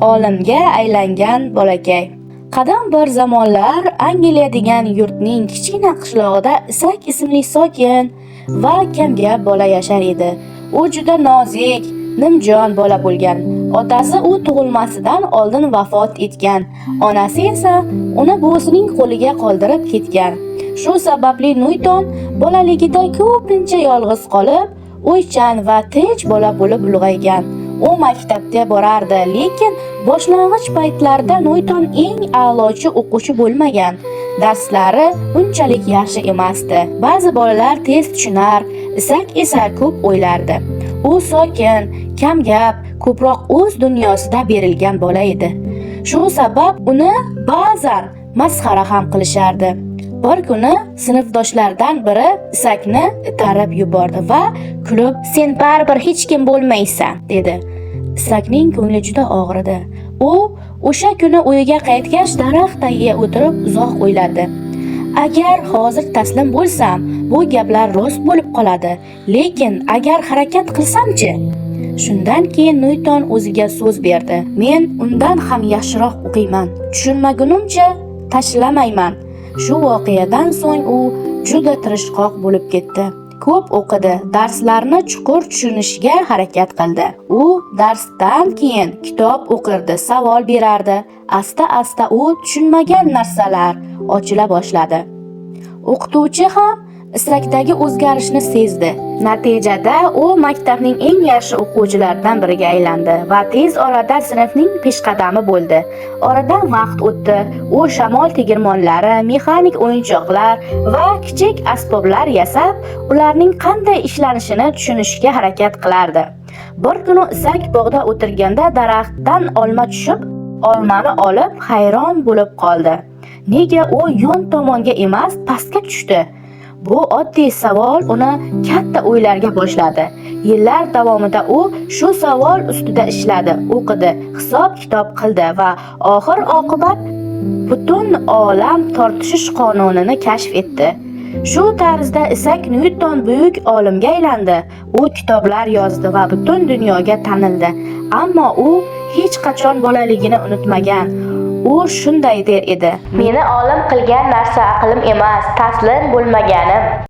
olimga aylangan bolakay. Qadim bir zamonlar Angliya degan yurtning kichkina qishlog'ida Isak ismli sokin va kamgap bola yashar edi. U juda nozik, nimjon bola bo'lgan. Otasi u tug'ilmasidan oldin vafot etgan. Onasi esa uni buvisining qo'liga qoldirib ketgan. Shu sababli Newton bolaligida ko'pincha yolg'iz qolib, o'ychan va tinch bola bo'lib ulg'aygan. U maktabga borardi, lekin boshlang'ich paytlarda Newton eng a'lochi o'quvchi bo'lmagan. Darslari unchalik yaxshi emasdi. Ba'zi bolalar tez tushunar, Isak esa ko'p o'ylardi. U sokin, kamgap, ko'proq o'z dunyosida berilgan bola edi. Shu sabab uni ba'zan masxara ham qilishardi. Bir kuni sinfdoshlardan biri Isakni itarib yubordi va kulib, "Sen baribir hech kim bo'lmaysan", dedi. Isakning ko'ngli juda og'ridi. U o'sha kuni uyiga qaytgach daraxt tagiga o'tirib uzoq o'yladi. Agar hozir taslim bo'lsam, bu gaplar rost bo'lib qoladi, lekin agar harakat qilsam-chi? Shundan keyin Newton o'ziga so'z berdi. Men undan ham yaxshiroq o'qiyman. Tushunmagunimcha tashlamayman. Shu voqeadan so'ng u juda tirishqoq bo'lib ketdi. Ko'p o'qidi, darslarni chuqur tushunishga harakat qildi. U darsdan keyin kitob o'qirdi, savol berardi. Asta-asta u tushunmagan narsalar ochila boshladi. O'qituvchi ham Isakdagi o'zgarishni sezdi. Natijada u maktabning eng yaxshi o'quvchilaridan biriga aylandi va tez orada sinfning peshqadami bo'ldi. Oradan vaqt o'tdi. U shamol tegirmonlari, mexanik o'yinchoqlar va kichik asboblar yasab, ularning qanday ishlanishini tushunishga harakat qilardi. Bir kuni Isak bog'da o'tirganda daraxtdan olma tushib, olmani olib hayron bo'lib qoldi. Nega u yon tomonga emas, pastga tushdi? Bu oddiy savol uni katta o'ylarga boshladi. Yillar davomida u shu savol ustida ishladi, o'qidi, hisob-kitob qildi va oxir-oqibat butun olam tortishish qonunini kashf etdi. Shu tarzda Isak Newton buyuk olimga aylandi. U kitoblar yozdi va butun dunyoga tanildi. Ammo u hech qachon bolaligini unutmagan. U shunday der edi: "Meni olim qilgan narsa aqlim emas, taslim bo'lmaganim."